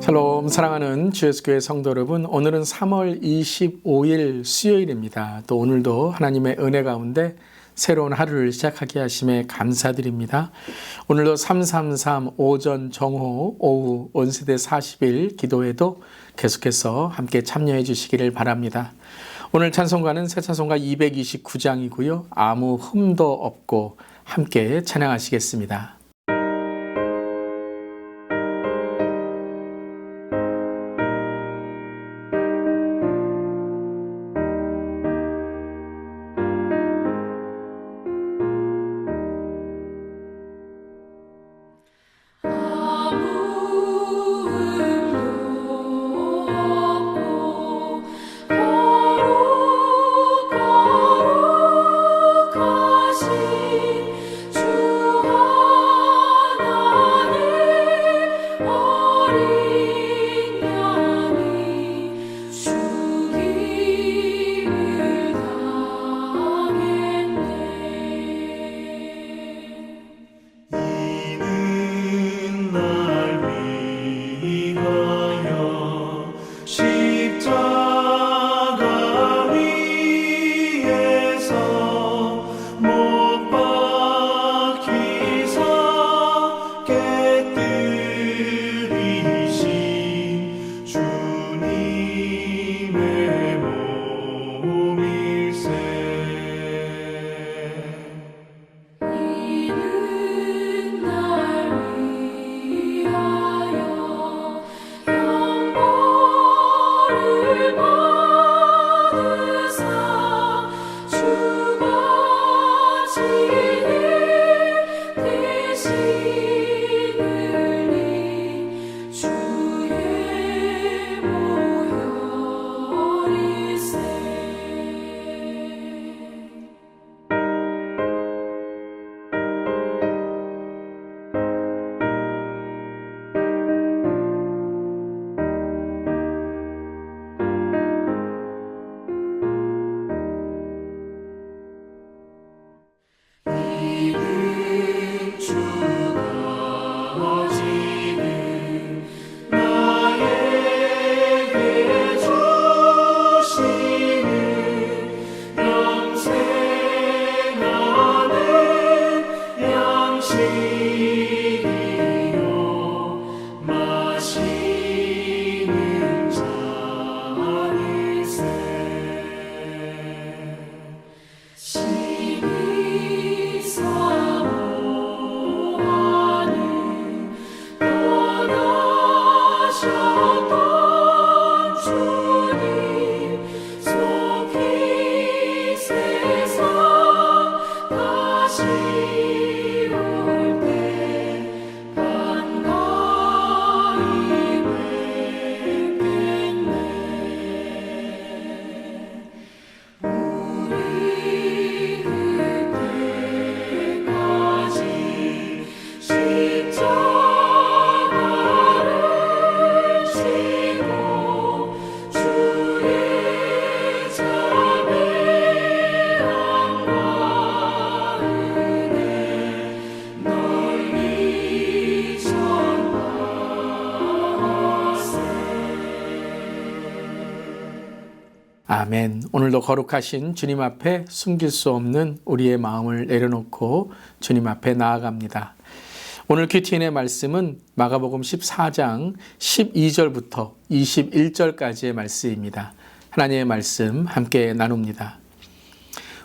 샬롬, 사랑하는 주예수교회 성도 여러분, 오늘은 3월 25일 수요일입니다. 또 오늘도 하나님의 은혜 가운데 새로운 하루를 시작하게 하심에 감사드립니다. 오늘도 333 오전 정오 오후 온세대 40일 기도회도 계속해서 함께 참여해 주시기를 바랍니다. 오늘 찬송가는 새 찬송가 229장이고요. 아무 흠도 없고 함께 찬양하시겠습니다. 아멘. 오늘도 거룩하신 주님 앞에 숨길 수 없는 우리의 마음을 내려놓고 주님 앞에 나아갑니다. 오늘 큐티인의 말씀은 마가복음 14장 12절부터 21절까지의 말씀입니다. 하나님의 말씀 함께 나눕니다.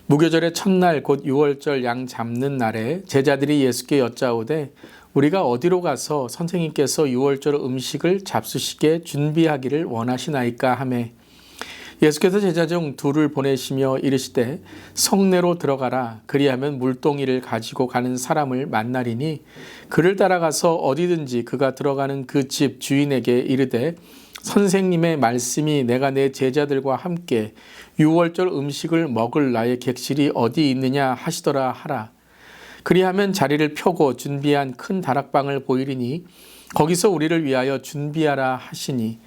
무교절의 첫날 곧 6월절 양 잡는 날에 제자들이 예수께 여짜오되 우리가 어디로 가서 선생님께서 6월절 음식을 잡수시게 준비하기를 원하시나이까 하매 예수께서 제자 중 둘을 보내시며 이르시되 성내로 들어가라. 그리하면 물동이를 가지고 가는 사람을 만나리니 그를 따라가서 어디든지 그가 들어가는 그 집 주인에게 이르되 선생님의 말씀이 내가 내 제자들과 함께 6월절 음식을 먹을 나의 객실이 어디 있느냐 하시더라 하라. 그리하면 자리를 펴고 준비한 큰 다락방을 보이리니 거기서 우리를 위하여 준비하라 하시니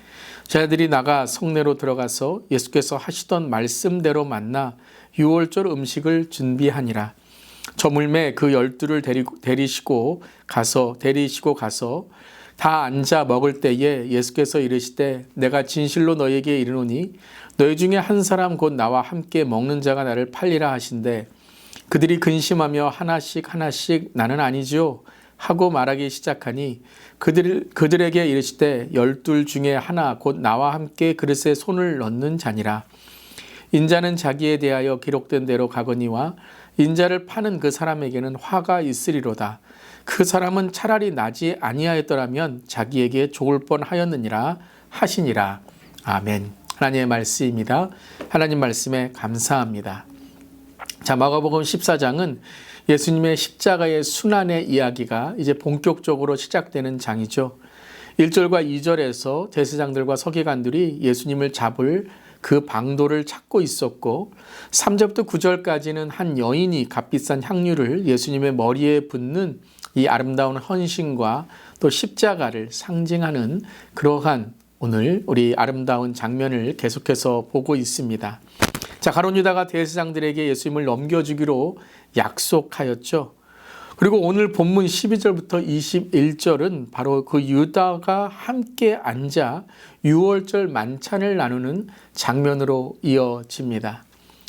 제자들이 나가 성내로 들어가서 예수께서 하시던 말씀대로 만나 6월절 음식을 준비하니라. 저물매 그 12를 데리시고 가서 다 앉아 먹을 때에 예수께서 이르시되 내가 진실로 너희에게 이르노니 너희 중에 한 사람 곧 나와 함께 먹는 자가 나를 팔리라 하신대 그들이 근심하며 하나씩 나는 아니지요 하고 말하기 시작하니 그들에게 이르시되 12 중에 하나 곧 나와 함께 그릇에 손을 넣는 자니라. 인자는 자기에 대하여 기록된 대로 가거니와 인자를 파는 그 사람에게는 화가 있으리로다. 그 사람은 차라리 나지 아니하였더라면 자기에게 좋을 뻔하였느니라 하시니라. 아멘. 하나님의 말씀입니다. 하나님 말씀에 감사합니다. 자, 마가복음 14장은 예수님의 십자가의 순환의 이야기가 이제 본격적으로 시작되는 장이죠. 1절과 2절에서 대제사장들과 서기관들이 예수님을 잡을 그 방도를 찾고 있었고 3절부터 9절까지는 한 여인이 값비싼 향유를 예수님의 머리에 붓는 이 아름다운 헌신과 또 십자가를 상징하는 그러한 오늘 우리 아름다운 장면을 계속해서 보고 있습니다. 자, 가룟 유다가 대제사장들에게 예수님을 넘겨주기로 약속하였죠. 그리고 오늘 본문 12절부터 21절은 바로 그 유다가 함께 앉아 유월절 만찬을 나누는 장면으로 이어집니다.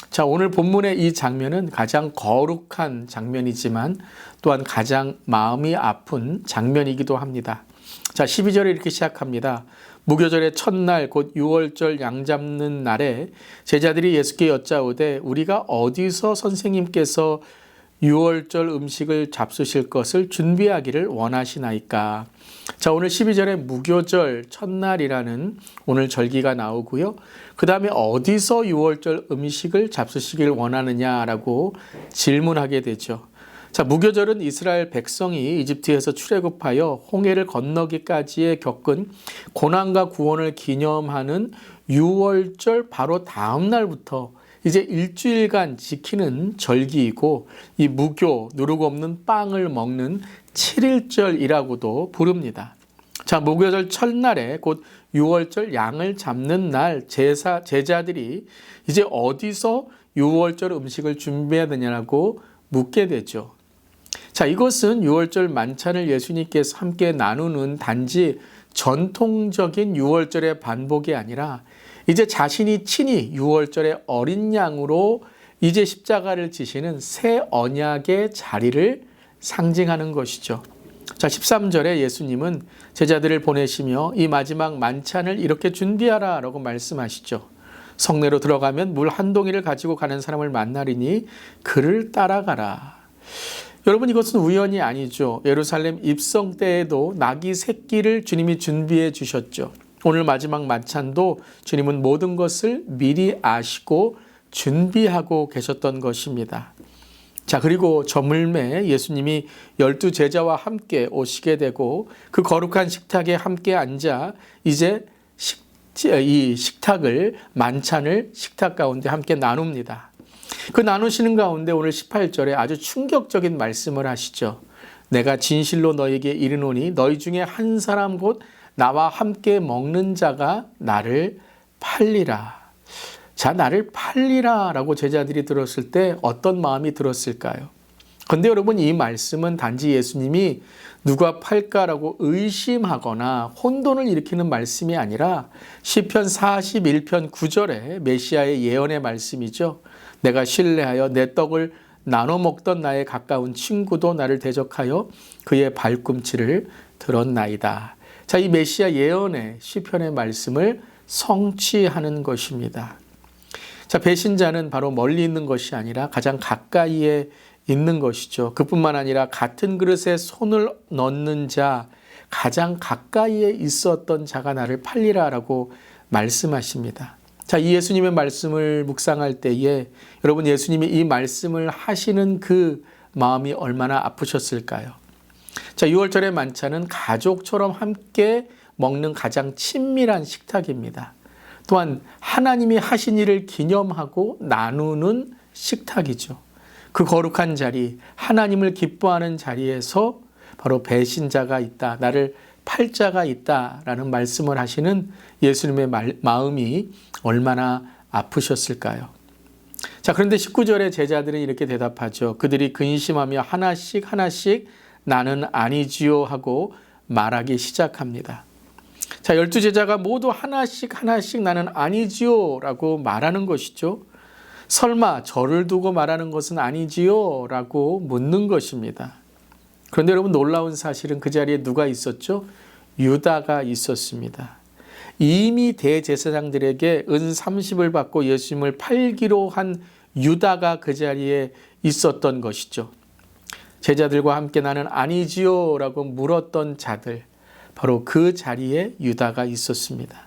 자, 오늘 본문의 이 장면은 가장 거룩한 장면이지만 또한 가장 마음이 아픈 장면이기도 합니다. 자, 12절에 이렇게 시작합니다. 무교절의 첫날 곧 유월절 양 잡는 날에 제자들이 예수께 여짜오되 우리가 어디서 선생님께서 유월절 음식을 잡수실 것을 준비하기를 원하시나이까. 자, 오늘 12절에 무교절 첫날이라는 오늘 절기가 나오고요. 그 다음에 어디서 유월절 음식을 잡수시길 원하느냐라고 질문하게 되죠. 자, 무교절은 이스라엘 백성이 이집트에서 출애굽하여 홍해를 건너기까지에 겪은 고난과 구원을 기념하는 유월절 바로 다음 날부터 이제 일주일간 지키는 절기이고 이 무교, 누르고 없는 빵을 먹는 7일절이라고도 부릅니다. 자, 무교절 첫날에 곧 유월절 양을 잡는 날 제자들이 이제 어디서 유월절 음식을 준비해야 되냐고 묻게 되죠. 자, 이것은 유월절 만찬을 예수님께서 함께 나누는 단지 전통적인 유월절의 반복이 아니라 이제 자신이 친히 유월절의 어린 양으로 이제 십자가를 지시는 새 언약의 자리를 상징하는 것이죠. 자, 13절에 예수님은 제자들을 보내시며 이 마지막 만찬을 이렇게 준비하라 라고 말씀하시죠. 성내로 들어가면 물 한 동이를 가지고 가는 사람을 만나리니 그를 따라가라. 여러분, 이것은 우연이 아니죠. 예루살렘 입성 때에도 나귀 새끼를 주님이 준비해 주셨죠. 오늘 마지막 만찬도 주님은 모든 것을 미리 아시고 준비하고 계셨던 것입니다. 자, 그리고 저물매 예수님이 12 제자와 함께 오시게 되고 그 거룩한 식탁에 함께 앉아 이제 이 식탁을 만찬을 식탁 가운데 함께 나눕니다. 그 나누시는 가운데 오늘 18절에 아주 충격적인 말씀을 하시죠. 내가 진실로 너에게 이르노니 너희 중에 한 사람 곧 나와 함께 먹는 자가 나를 팔리라. 자, 나를 팔리라 라고 제자들이 들었을 때 어떤 마음이 들었을까요? 그런데 여러분, 이 말씀은 단지 예수님이 누가 팔까라고 의심하거나 혼돈을 일으키는 말씀이 아니라 시편 41편 9절에 메시아의 예언의 말씀이죠. 내가 신뢰하여 내 떡을 나눠 먹던 나의 가까운 친구도 나를 대적하여 그의 발꿈치를 들었나이다. 자, 이 메시아 예언의 시편의 말씀을 성취하는 것입니다. 자, 배신자는 바로 멀리 있는 것이 아니라 가장 가까이에 있는 것이죠. 그뿐만 아니라 같은 그릇에 손을 넣는 자, 가장 가까이에 있었던 자가 나를 팔리라라고 말씀하십니다. 자, 이 예수님의 말씀을 묵상할 때에 여러분, 예수님이 이 말씀을 하시는 그 마음이 얼마나 아프셨을까요? 자, 6월절의 만찬은 가족처럼 함께 먹는 가장 친밀한 식탁입니다. 또한 하나님이 하신 일을 기념하고 나누는 식탁이죠. 그 거룩한 자리, 하나님을 기뻐하는 자리에서 바로 배신자가 있다, 나를 팔자가 있다라는 말씀을 하시는 예수님의 마음이 얼마나 아프셨을까요? 자, 그런데 19절에 제자들은 이렇게 대답하죠. 그들이 근심하며 하나씩 나는 아니지요 하고 말하기 시작합니다. 자, 12제자가 모두 하나씩 나는 아니지요 라고 말하는 것이죠. 설마 저를 두고 말하는 것은 아니지요 라고 묻는 것입니다. 그런데 여러분, 놀라운 사실은 그 자리에 누가 있었죠? 유다가 있었습니다. 이미 대제사장들에게 은 30을 받고 예수님을 팔기로 한 유다가 그 자리에 있었던 것이죠. 제자들과 함께 나는 아니지요 라고 물었던 자들, 바로 그 자리에 유다가 있었습니다.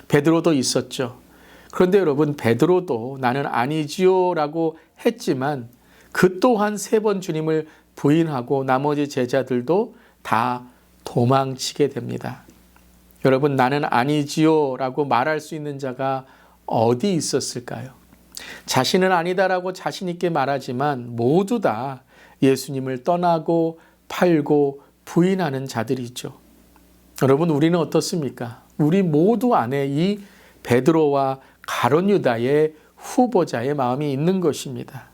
베드로도 있었죠. 그런데 여러분, 베드로도 나는 아니지요 라고 했지만 그 또한 3번 주님을 부인하고 나머지 제자들도 다 도망치게 됩니다. 여러분, 나는 아니지요 라고 말할 수 있는 자가 어디 있었을까요? 자신은 아니다라고 자신 있게 말하지만 모두 다 예수님을 떠나고 팔고 부인하는 자들이죠. 여러분, 우리는 어떻습니까? 우리 모두 안에 이 베드로와 가룟 유다의 후보자의 마음이 있는 것입니다.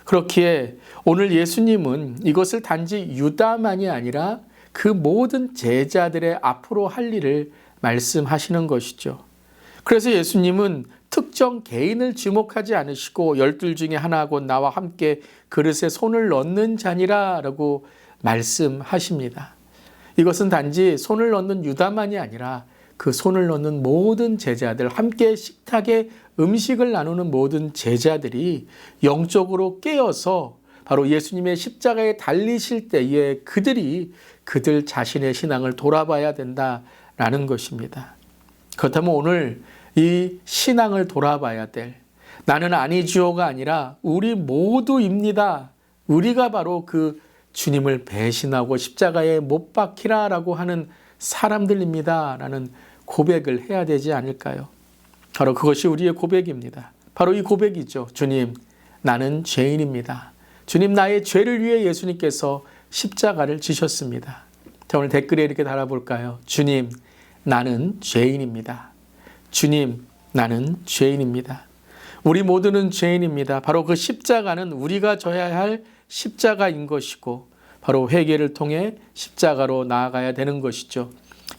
그렇기에 오늘 예수님은 이것을 단지 유다만이 아니라 그 모든 제자들의 앞으로 할 일을 말씀하시는 것이죠. 그래서 예수님은 특정 개인을 지목하지 않으시고 12 중에 하나고 나와 함께 그릇에 손을 넣는 자니라 라고 말씀하십니다. 이것은 단지 손을 넣는 유다만이 아니라 그 손을 넣는 모든 제자들, 함께 식탁에 음식을 나누는 모든 제자들이 영적으로 깨어서 바로 예수님의 십자가에 달리실 때에 그들 자신의 신앙을 돌아봐야 된다라는 것입니다. 그렇다면 오늘 이 신앙을 돌아봐야 될, 나는 아니지요가 아니라 우리 모두입니다. 우리가 바로 그 주님을 배신하고 십자가에 못 박히라라고 하는 사람들입니다 라는 고백을 해야 되지 않을까요? 바로 그것이 우리의 고백입니다. 바로 이 고백이죠. 주님, 나는 죄인입니다. 주님, 나의 죄를 위해 예수님께서 십자가를 지셨습니다. 자, 오늘 댓글에 이렇게 달아볼까요? 주님, 나는 죄인입니다. 주님, 나는 죄인입니다. 우리 모두는 죄인입니다. 바로 그 십자가는 우리가 져야 할 십자가인 것이고 바로 회개를 통해 십자가로 나아가야 되는 것이죠.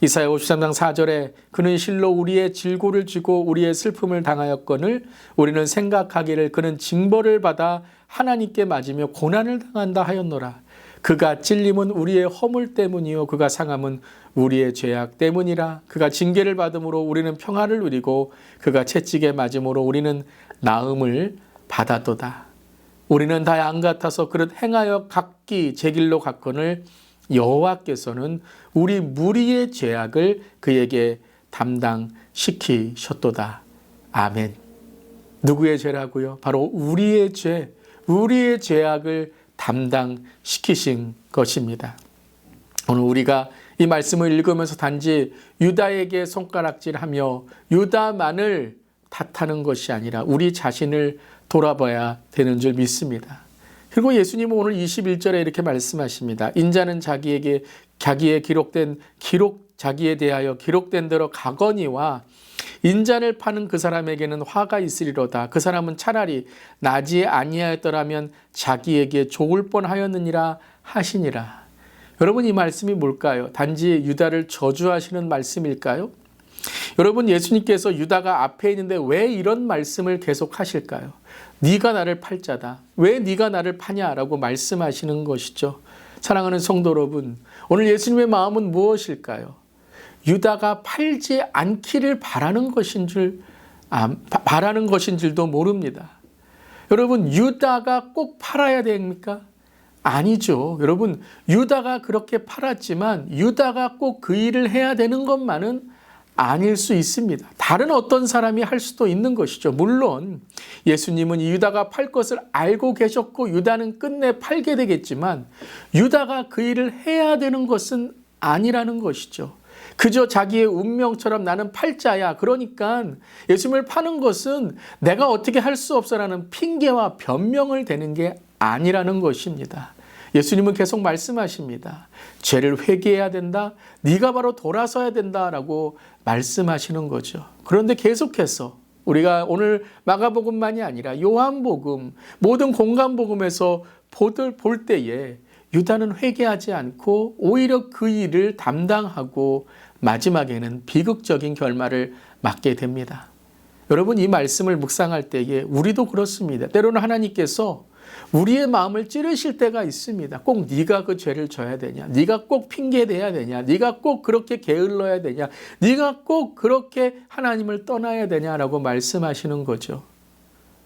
이사야 53장 4절에 그는 실로 우리의 질고를 지고 우리의 슬픔을 당하였거늘 우리는 생각하기를 그는 징벌을 받아 하나님께 맞으며 고난을 당한다 하였노라. 그가 찔림은 우리의 허물 때문이요 그가 상함은 우리의 죄악 때문이라. 그가 징계를 받음으로 우리는 평화를 누리고 그가 채찍에 맞음으로 우리는 나음을 받았도다. 우리는 다 양 같아서 그릇 행하여 각기 제 길로 갔거늘 여호와께서는 우리 무리의 죄악을 그에게 담당시키셨도다. 아멘. 누구의 죄라고요? 바로 우리의 죄, 우리의 죄악을 담당시키신 것입니다. 오늘 우리가 이 말씀을 읽으면서 단지 유다에게 손가락질하며 유다만을 탓하는 것이 아니라 우리 자신을 돌아봐야 되는 줄 믿습니다. 그리고 예수님은 오늘 21절에 이렇게 말씀하십니다. 인자는 자기에 자기에 대하여 기록된 대로 가거니와 인자를 파는 그 사람에게는 화가 있으리로다. 그 사람은 차라리 나지 아니하였더라면 자기에게 좋을 뻔하였느니라 하시니라. 여러분, 이 말씀이 뭘까요? 단지 유다를 저주하시는 말씀일까요? 여러분, 예수님께서 유다가 앞에 있는데 왜 이런 말씀을 계속 하실까요? 네가 나를 팔 자다. 왜 네가 나를 파냐라고 말씀하시는 것이죠. 사랑하는 성도 여러분, 오늘 예수님의 마음은 무엇일까요? 유다가 팔지 않기를 바라는 것인 줄도 모릅니다. 여러분, 유다가 꼭 팔아야 됩니까? 아니죠. 여러분, 유다가 그렇게 팔았지만 유다가 꼭 그 일을 해야 되는 것만은 아닐 수 있습니다. 다른 어떤 사람이 할 수도 있는 것이죠. 물론 예수님은 이 유다가 팔 것을 알고 계셨고 유다는 끝내 팔게 되겠지만 유다가 그 일을 해야 되는 것은 아니라는 것이죠. 그저 자기의 운명처럼 나는 팔자야. 그러니까 예수님을 파는 것은 내가 어떻게 할 수 없어라는 핑계와 변명을 대는 게 아니라는 것입니다. 예수님은 계속 말씀하십니다. 죄를 회개해야 된다. 네가 바로 돌아서야 된다라고 말씀하시는 거죠. 그런데 계속해서 우리가 오늘 마가복음만이 아니라 요한복음, 모든 공간복음에서 볼 때에 유다는 회개하지 않고 오히려 그 일을 담당하고 마지막에는 비극적인 결말을 맞게 됩니다. 여러분, 이 말씀을 묵상할 때에 우리도 그렇습니다. 때로는 하나님께서 우리의 마음을 찌르실 때가 있습니다. 꼭 네가 그 죄를 져야 되냐? 네가 꼭 핑계대야 되냐? 네가 꼭 그렇게 게을러야 되냐? 네가 꼭 그렇게 하나님을 떠나야 되냐라고 말씀하시는 거죠.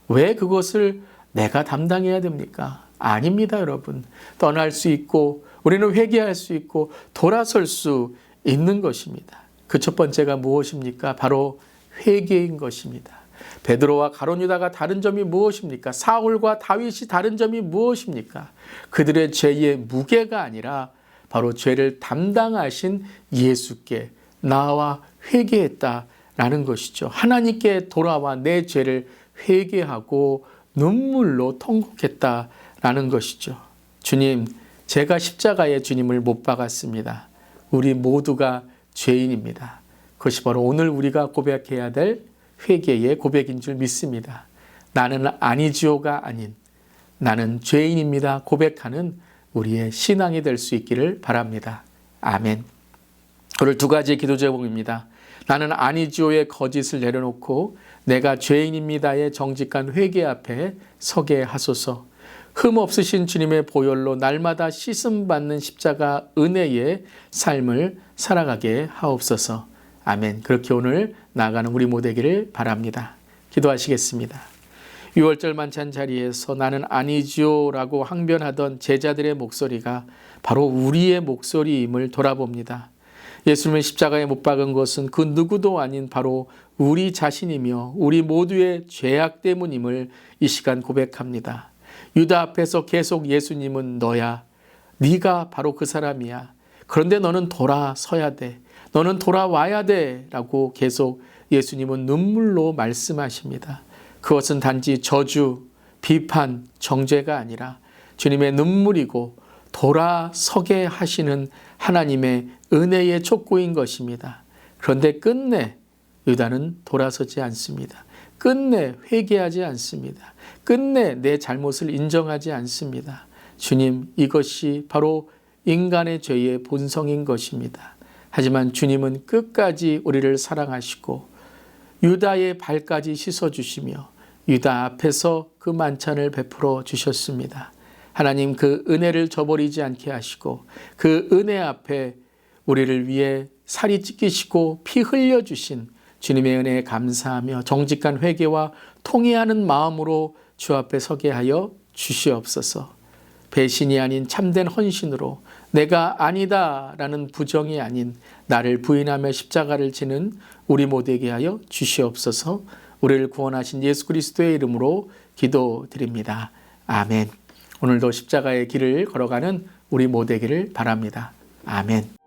왜 그것을 내가 담당해야 됩니까? 아닙니다, 여러분. 떠날 수 있고 우리는 회개할 수 있고 돌아설 수 있는 것입니다. 그 첫 번째가 무엇입니까? 바로 회개인 것입니다. 베드로와 가룟 유다가 다른 점이 무엇입니까? 사울과 다윗이 다른 점이 무엇입니까? 그들의 죄의 무게가 아니라 바로 죄를 담당하신 예수께 나와 회개했다라는 것이죠. 하나님께 돌아와 내 죄를 회개하고 눈물로 통곡했다라는 것이죠. 주님, 제가 십자가에 주님을 못 박았습니다. 우리 모두가 죄인입니다. 그것이 바로 오늘 우리가 고백해야 될 회개의 고백인 줄 믿습니다. 나는 아니지요가 아닌 나는 죄인입니다 고백하는 우리의 신앙이 될 수 있기를 바랍니다. 아멘. 오늘 두 가지 기도 제목입니다. 나는 아니지요의 거짓을 내려놓고 내가 죄인입니다의 정직한 회개 앞에 서게 하소서. 흠 없으신 주님의 보혈로 날마다 씻음받는 십자가 은혜의 삶을 살아가게 하옵소서. 아멘. 그렇게 오늘 나아가는 우리 모두 되기를 바랍니다. 기도하시겠습니다. 6월절 만찬 자리에서 나는 아니지요라고 항변하던 제자들의 목소리가 바로 우리의 목소리임을 돌아봅니다. 예수님을 십자가에 못 박은 것은 그 누구도 아닌 바로 우리 자신이며 우리 모두의 죄악 때문임을 이 시간 고백합니다. 유다 앞에서 계속 예수님은 너야. 네가 바로 그 사람이야. 그런데 너는 돌아서야 돼. 너는 돌아와야 돼 라고 계속 예수님은 눈물로 말씀하십니다. 그것은 단지 저주, 비판, 정죄가 아니라 주님의 눈물이고 돌아서게 하시는 하나님의 은혜의 촉구인 것입니다. 그런데 끝내 유다는 돌아서지 않습니다. 끝내 회개하지 않습니다. 끝내 내 잘못을 인정하지 않습니다. 주님, 이것이 바로 인간의 죄의 본성인 것입니다. 하지만 주님은 끝까지 우리를 사랑하시고 유다의 발까지 씻어주시며 유다 앞에서 그 만찬을 베풀어 주셨습니다. 하나님, 그 은혜를 저버리지 않게 하시고 그 은혜 앞에 우리를 위해 살이 찢기시고 피 흘려주신 주님의 은혜에 감사하며 정직한 회개와 통회하는 마음으로 주 앞에 서게 하여 주시옵소서. 배신이 아닌 참된 헌신으로 내가 아니다라는 부정이 아닌 나를 부인하며 십자가를 지는 우리 모두에게 하여 주시옵소서. 우리를 구원하신 예수 그리스도의 이름으로 기도드립니다. 아멘. 오늘도 십자가의 길을 걸어가는 우리 모두에게를 바랍니다. 아멘.